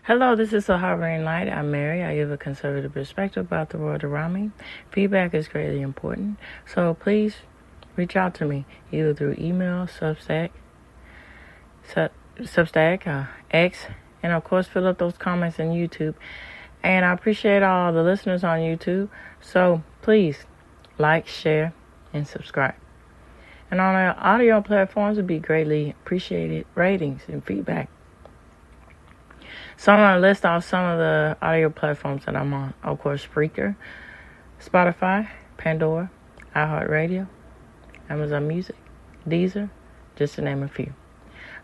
Hello, this is Sahara Rain Light. I'm Mary. I give a conservative perspective about the world around me. Feedback is greatly important, so please reach out to me either through email, Substack, X, and of course fill up those comments in YouTube. And I appreciate all the listeners on YouTube, so please like, share, and subscribe. And on our audio platforms, it would be greatly appreciated ratings and feedback. So I'm going to list off some of the audio platforms that I'm on. Of course, Spreaker, Spotify, Pandora, iHeartRadio, Amazon Music, Deezer, just to name a few.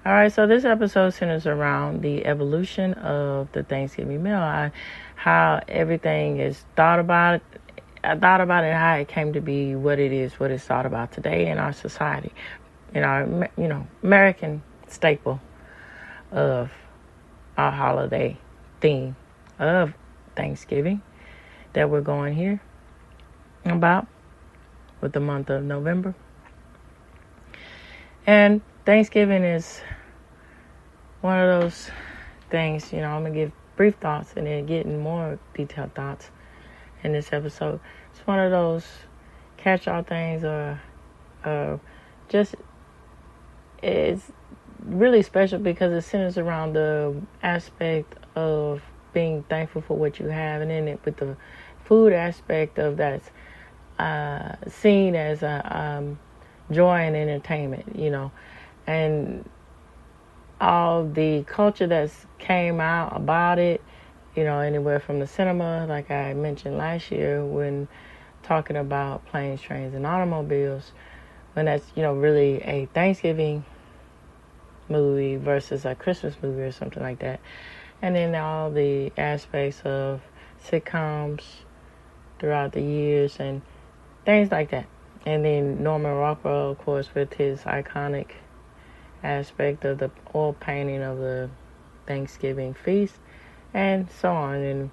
All right, so this episode centers around the evolution of the Thanksgiving meal, how everything is thought about. I thought about it, how it came to be what it is, what it's thought about today in our society, in our, American staple of our holiday theme of Thanksgiving that we're going here about with the month of November. And Thanksgiving is one of those things, I'm going to give brief thoughts and then get in more detailed thoughts in this episode. It's one of those catch-all things or just it's really special because it centers around the aspect of being thankful for what you have, and then with the food aspect of that's seen as a joy and entertainment, and all the culture that's came out about it, anywhere from the cinema, like I mentioned last year when talking about planes, trains, and automobiles, when that's, really a Thanksgiving movie versus a Christmas movie or something like that. And then all the aspects of sitcoms throughout the years and things like that. And then Norman Rockwell, of course, with his iconic aspect of the oil painting of the Thanksgiving feast and so on, and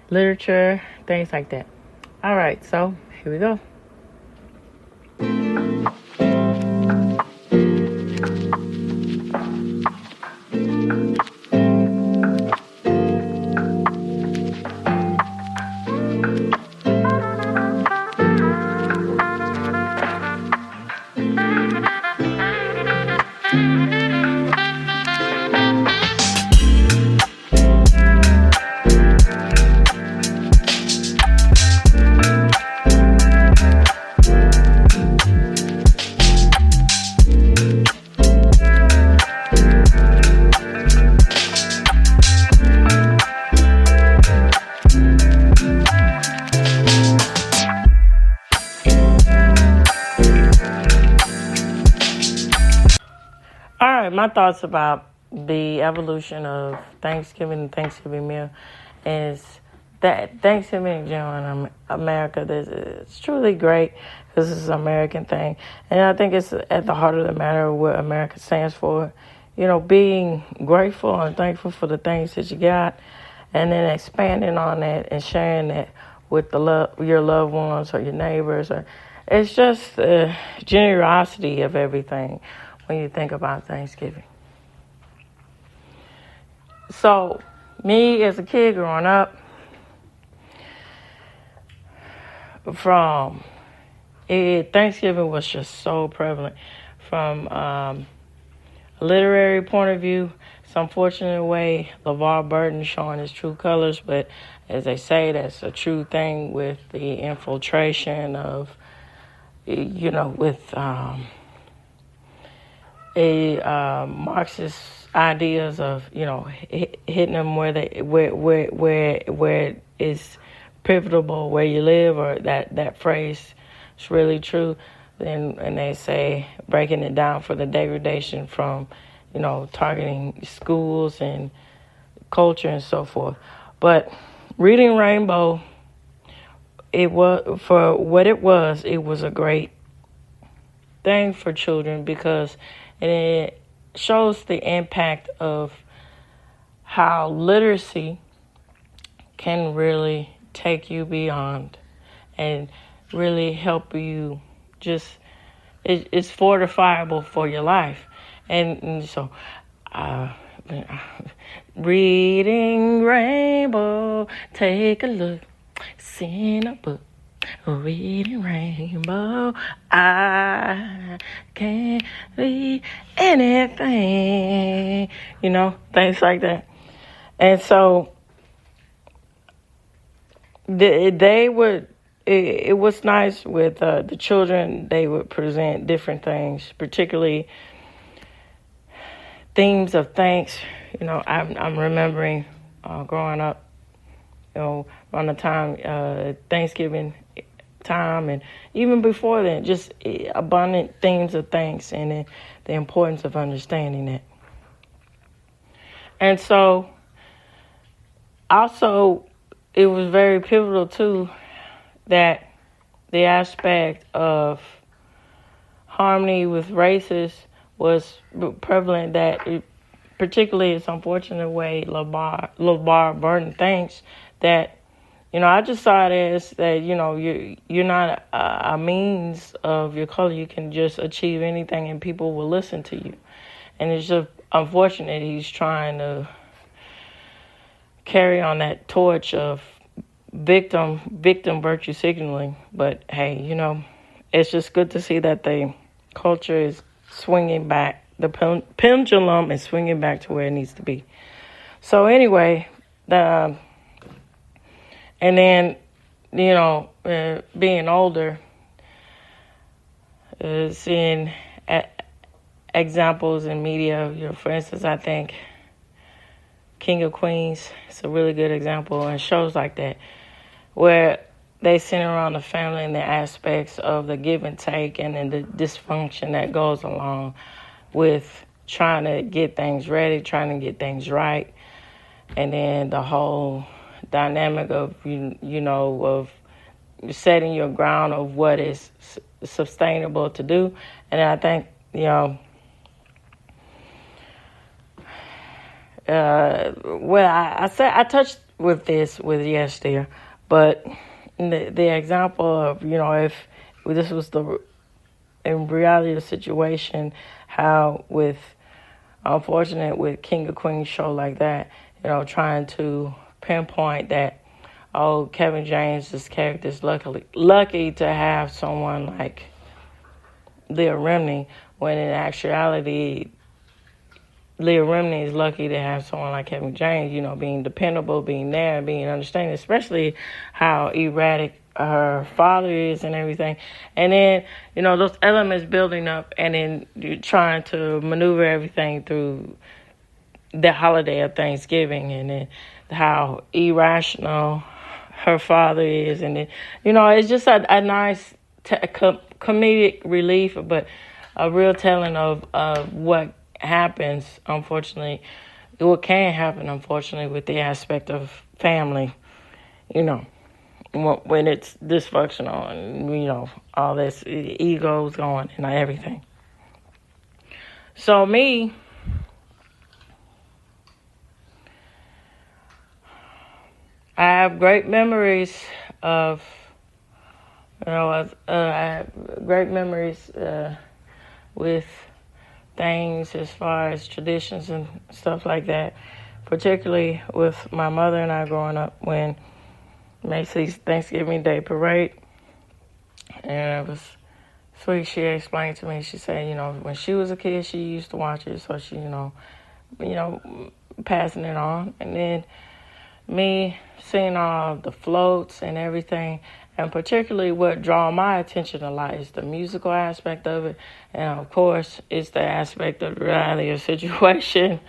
literature, things like that. All right, so here we go. My thoughts about the evolution of Thanksgiving and Thanksgiving meal is that Thanksgiving in general in America, it's truly great because it's an American thing. And I think it's at the heart of the matter what America stands for. Being grateful and thankful for the things that you got, and then expanding on that and sharing that with your loved ones or your neighbors. It's just the generosity of everything when you think about Thanksgiving. So, me as a kid growing up, Thanksgiving was just so prevalent. From a literary point of view, it's unfortunate way LeVar Burton showing his true colors, but as they say, that's a true thing with the infiltration of, with Marxist ideas of hitting them where it is pivotal where you live, or that phrase is really true. And they say breaking it down for the degradation from targeting schools and culture and so forth. But Reading Rainbow, it was for what it was a great thing for children because it shows the impact of how literacy can really take you beyond and really help you it's fortifiable for your life. And so Reading Rainbow, take a look, it's in a book. Reading Rainbow, I can't be anything. Things like that. And so they would, it was nice with the children. They would present different things, particularly themes of thanks. I'm remembering growing up, around the time Thanksgiving time, and even before then, just abundant themes of thanks and the importance of understanding it. And so, also, it was very pivotal too that the aspect of harmony with races was prevalent. That particularly, it's unfortunate way LeVar Burton thinks that. I just saw it as that, you're not a means of your color. You can just achieve anything and people will listen to you. And it's just unfortunate he's trying to carry on that torch of victim virtue signaling. But hey, it's just good to see that the culture is swinging back. The pendulum is swinging back to where it needs to be. So anyway, and then, being older, seeing examples in media, for instance, I think King of Queens is a really good example, and shows like that, where they center around the family and the aspects of the give and take and then the dysfunction that goes along with trying to get things ready, trying to get things right, and then the whole dynamic of of setting your ground of what is sustainable to do. And I think I touched with this with Yes Dear, but the example of if this was in reality the situation, how unfortunate with King of Queens show like that, trying to pinpoint that, Kevin James' character is lucky to have someone like Leah Remini, when in actuality, Leah Remini is lucky to have someone like Kevin James, being dependable, being there, being understanding, especially how erratic her father is and everything. And then, those elements building up, and then you're trying to maneuver everything through the holiday of Thanksgiving, and then how irrational her father is. And then, it's just a nice comedic relief, but a real telling of what happens, unfortunately, what can happen, unfortunately, with the aspect of family, when it's dysfunctional and, all this egos going and everything. So me, I have great memories of, I have great memories with things as far as traditions and stuff like that, particularly with my mother and I growing up when Macy's Thanksgiving Day Parade. And it was sweet. She explained to me, she said, when she was a kid, she used to watch it, so she, passing it on. And then me seeing all the floats and everything, and particularly what draw my attention a lot is the musical aspect of it. And of course, it's the aspect of the reality of situation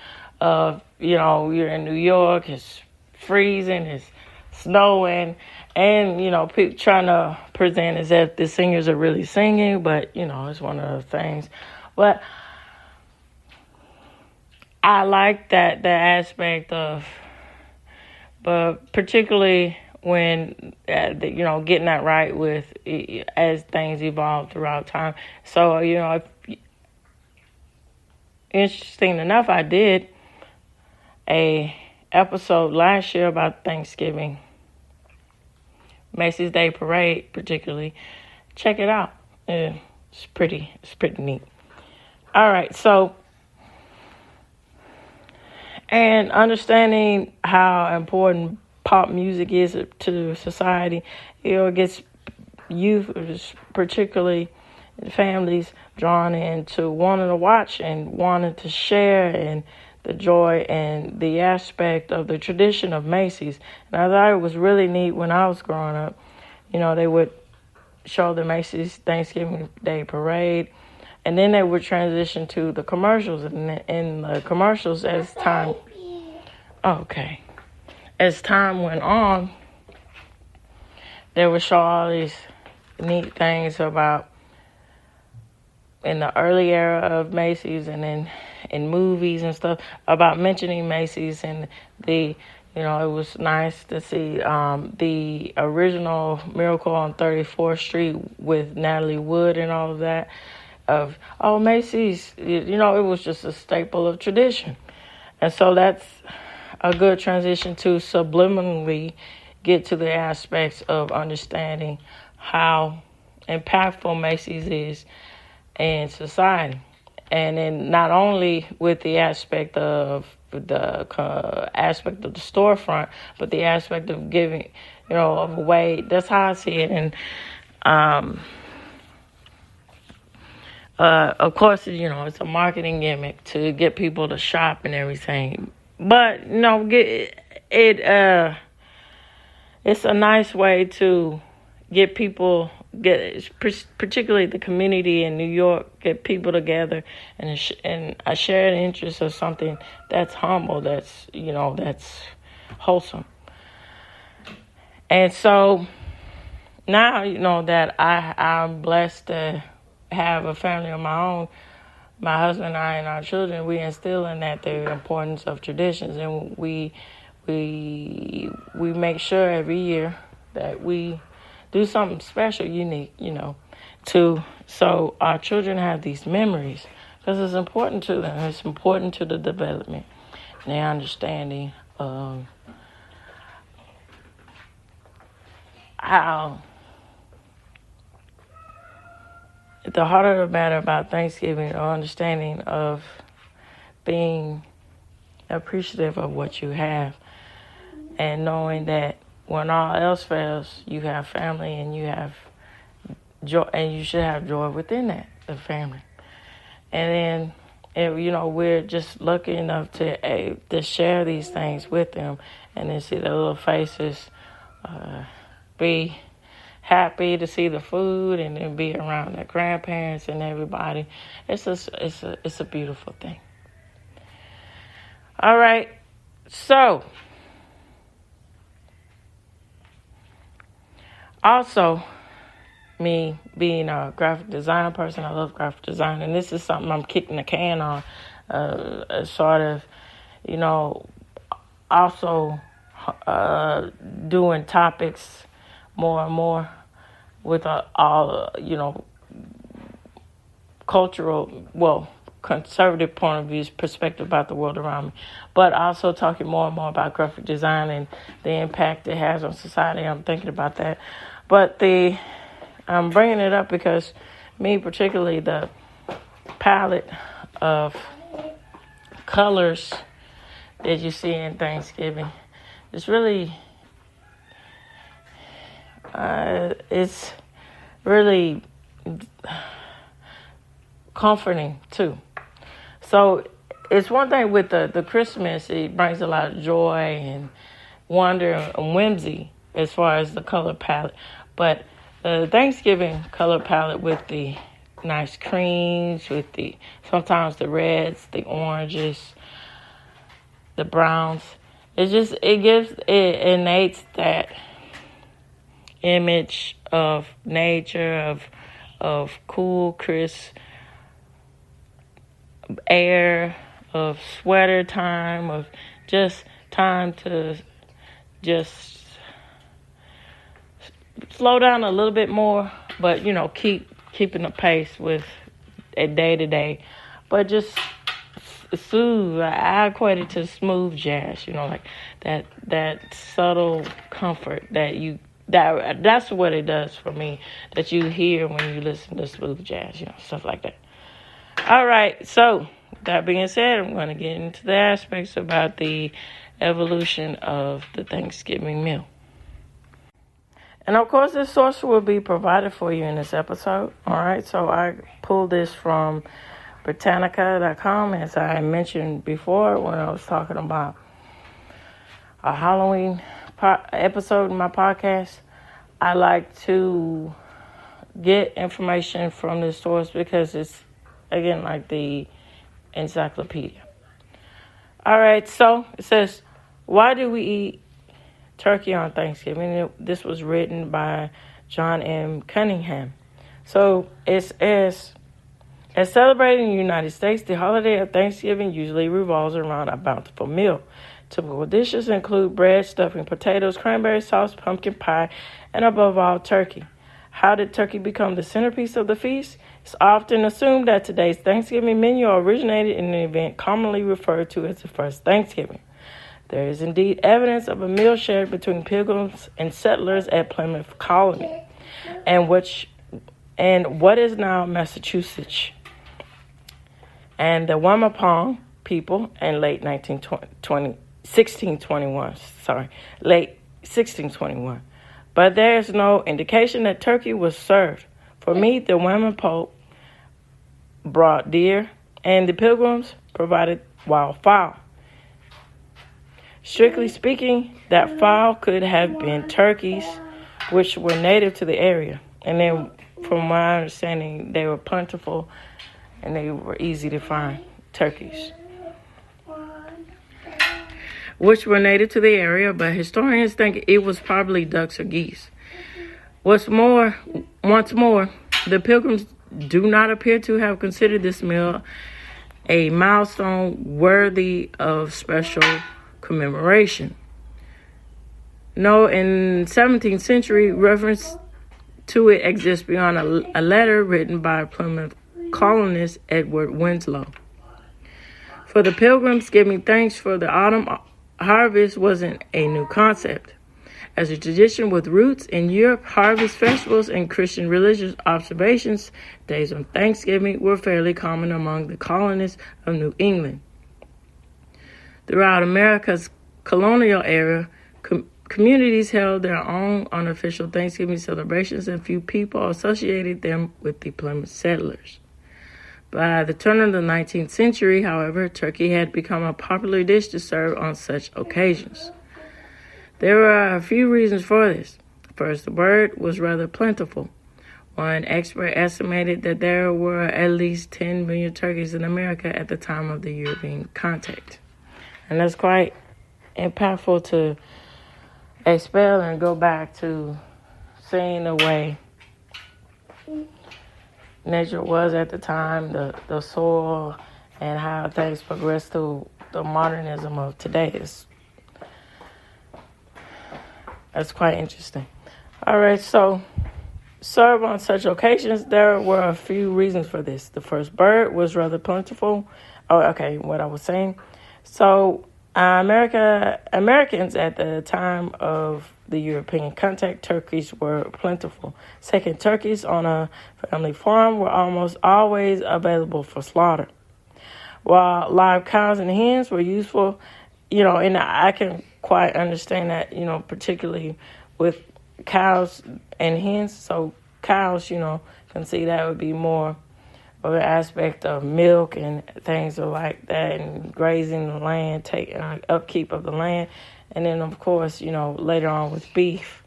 of, you're in New York, it's freezing, it's snowing, and, people trying to present as if the singers are really singing, but, it's one of those things. But I like that aspect of, but particularly when, getting that right with, as things evolve throughout time. So, interesting enough, I did a episode last year about Thanksgiving, Macy's Day Parade particularly. Check it out. It's pretty neat. All right, so And understanding how important pop music is to society, it gets youth, particularly families, drawn into wanting to watch and wanting to share, and the joy and the aspect of the tradition of Macy's. And I thought it was really neat when I was growing up. They would show the Macy's Thanksgiving Day Parade, and then they would transition to the commercials. And in the commercials, as time went on, they would show all these neat things about in the early era of Macy's, and then in movies and stuff about mentioning Macy's. And it was nice to see the original Miracle on 34th Street with Natalie Wood and all of that. Macy's, it was just a staple of tradition. And so that's a good transition to subliminally get to the aspects of understanding how impactful Macy's is in society. And then not only with the aspect of the storefront, but the aspect of giving, of away. That's how I see it. And of course, it's a marketing gimmick to get people to shop and everything. But it's a nice way to get people, particularly the community in New York, get people together and a shared interest of something that's humble, that's wholesome. And so now, that I'm blessed to have a family of my own, my husband and I and our children, we instill in that the importance of traditions, and we make sure every year that we do something special, unique, so our children have these memories, because it's important to them. It's important to the development and their understanding of how the heart of the matter about Thanksgiving, or understanding of being appreciative of what you have, and knowing that when all else fails, you have family, and you have joy, and you should have joy within that, the family. And then, we're just lucky enough to share these things with them, and then see their little faces, be happy to see the food, and then be around their grandparents and everybody. It's a beautiful thing. All right, so also, me being a graphic design person, I love graphic design, and this is something I'm kicking the can on, sort of, also doing topics more and more with all, cultural, conservative point of views, perspective about the world around me, but also talking more and more about graphic design and the impact it has on society. I'm thinking about that. But I'm bringing it up because me particularly, the palette of colors that you see in Thanksgiving, it's really, it's really comforting too. So it's one thing with the Christmas, it brings a lot of joy and wonder and whimsy as far as the color palette. But the Thanksgiving color palette with the nice creams, with sometimes the reds, the oranges, the browns, it innates that image of nature, of cool, crisp air, of sweater time, of just time to just slow down a little bit more, but keeping the pace with a day to day, but just soothe. I equate it to smooth jazz, like that subtle comfort that's what it does for me, that you hear when you listen to smooth jazz, stuff like that. All right, so that being said, I'm going to get into the aspects about the evolution of the Thanksgiving meal. And of course, this source will be provided for you in this episode. All right, so I pulled this from Britannica.com, as I mentioned before when I was talking about a Halloween episode in my podcast. I like to get information from this source because it's, again, like the encyclopedia. All right, so it says, why do we eat turkey on Thanksgiving? This was written by John M. Cunningham. So it's as celebrated in the United States, the holiday of Thanksgiving usually revolves around a bountiful meal. Typical dishes include bread, stuffing, potatoes, cranberry sauce, pumpkin pie, and above all, turkey. How did turkey become the centerpiece of the feast? It's often assumed that today's Thanksgiving menu originated in an event commonly referred to as the first Thanksgiving. There is indeed evidence of a meal shared between pilgrims and settlers at Plymouth Colony, and what is now Massachusetts, and the Wampanoag people in late 1621. But there is no indication that turkey was served. For meat, the Wampanoag brought deer, and the pilgrims provided wild fowl. Strictly speaking, that fowl could have been turkeys, which were native to the area. And then, from my understanding, they were plentiful and they were easy to find, turkeys, which were native to the area, but historians think it was probably ducks or geese. Once more, the pilgrims do not appear to have considered this meal a milestone worthy of special commemoration. No, in 17th century, reference to it exists beyond a letter written by Plymouth colonist Edward Winslow. For the pilgrims, giving thanks for the autumn harvest wasn't a new concept. As a tradition with roots in Europe, harvest festivals and Christian religious observations, days on Thanksgiving were fairly common among the colonists of New England. Throughout America's colonial era, communities held their own unofficial Thanksgiving celebrations, and few people associated them with the Plymouth settlers. By the turn of the 19th century, however, turkey had become a popular dish to serve on such occasions. There are a few reasons for this. First, the bird was rather plentiful. One expert estimated that there were at least 10 million turkeys in America at the time of the European contact. And that's quite impactful to expel and go back to seeing the way nature was at the time, the soil, and how things progressed to the modernism of today. That's quite interesting. All right, so serve on such occasions, there were a few reasons for this. The first, bird was rather plentiful. What I was saying. So Americans at the time of the European contact, turkeys were plentiful. Second, turkeys on a family farm were almost always available for slaughter. While live cows and hens were useful, and I can quite understand that, particularly with cows and hens. So cows, can see that would be more of an aspect of milk and things like that, and grazing the land, taking upkeep of the land. And then, of course, later on with beef.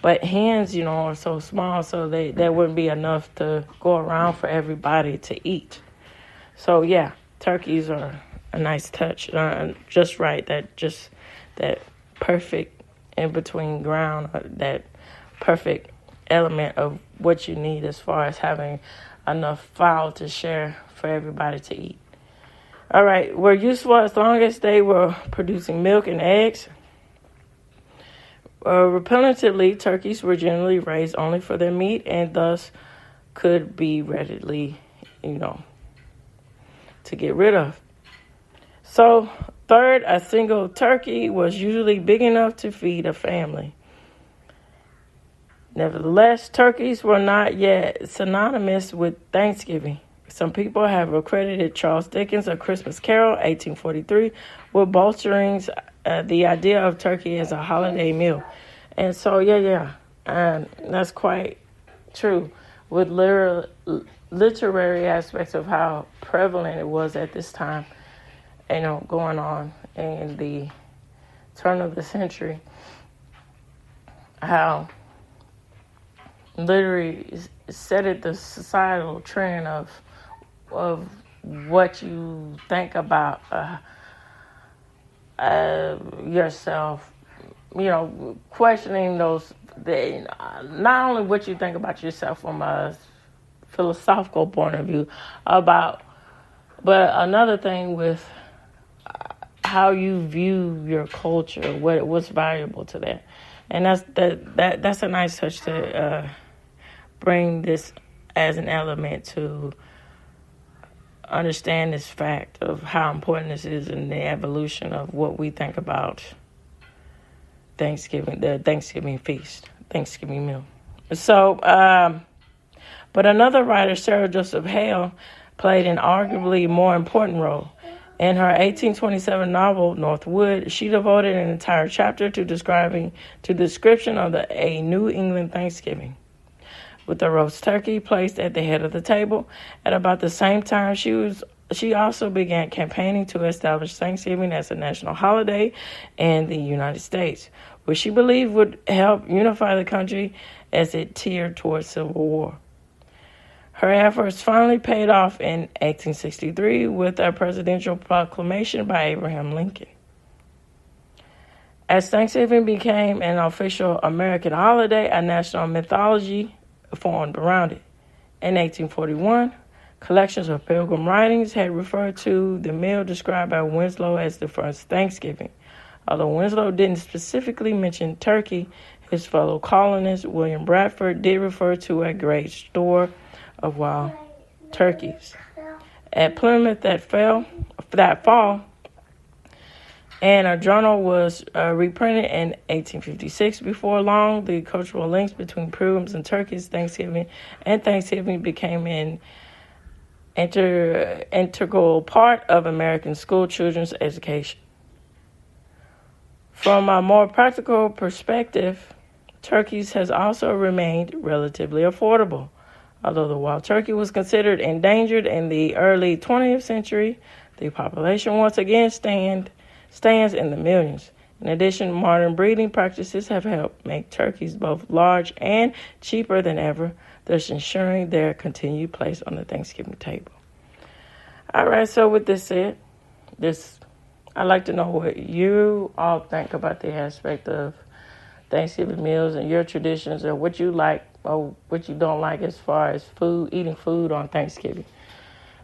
But hens, are so small, so there wouldn't be enough to go around for everybody to eat. So, yeah, turkeys are a nice touch. Just right, that perfect in-between ground, that perfect element of what you need as far as having enough fowl to share for everybody to eat. All right, were useful as long as they were producing milk and eggs. Repellently, turkeys were generally raised only for their meat and thus could be readily, to get rid of. So, third, a single turkey was usually big enough to feed a family. Nevertheless, turkeys were not yet synonymous with Thanksgiving. Some people have accredited Charles Dickens' A Christmas Carol, 1843, with bolstering the idea of turkey as a holiday meal. And so, and that's quite true with literary aspects of how prevalent it was at this time, going on in the turn of the century, how literary set it the societal trend of what you think about yourself, questioning not only what you think about yourself from a philosophical point of view but another thing with how you view your culture, what's valuable to that. And that's a nice touch to bring this as an element to understand this fact of how important this is in the evolution of what we think about Thanksgiving, the Thanksgiving feast, Thanksgiving meal. So, but another writer, Sarah Joseph Hale, played an arguably more important role. In her 1827 novel, Northwood, she devoted an entire chapter to description of a New England Thanksgiving. With the roast turkey placed at the head of the table, at about the same time she also began campaigning to establish Thanksgiving as a national holiday in the United States, which she believed would help unify the country as it tiered towards civil war. Her efforts finally paid off in 1863 with a presidential proclamation by Abraham Lincoln. As Thanksgiving became an official American holiday, a national mythology formed around it. In 1841, collections of Pilgrim writings had referred to the meal described by Winslow as the first Thanksgiving. Although Winslow didn't specifically mention turkey, his fellow colonist William Bradford did refer to a great store of wild turkeys at Plymouth that fall, and a journal was reprinted in 1856. Before long, the cultural links between Pilgrims and turkeys, Thanksgiving became an integral part of American school children's education. From a more practical perspective, turkeys has also remained relatively affordable. Although the wild turkey was considered endangered in the early 20th century, the population once again stands in the millions. In addition, modern breeding practices have helped make turkeys both large and cheaper than ever, thus ensuring their continued place on the Thanksgiving table. All right, so with this said, I'd like to know what you all think about the aspect of Thanksgiving meals and your traditions, or what you like or what you don't like as far as eating food on Thanksgiving.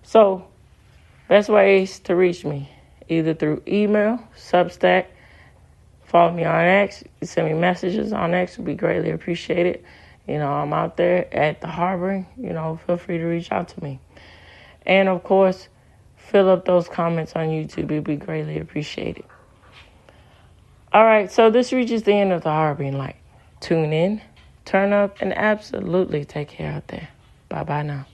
So, best ways to reach me, either through email, Substack, follow me on X, send me messages on X, would be greatly appreciated. I'm out there at the Harboring, feel free to reach out to me. And of course, fill up those comments on YouTube, it'd be greatly appreciated. All right, so this reaches the end of the Harboring Light. Tune in, turn up, and absolutely take care out there. Bye-bye now.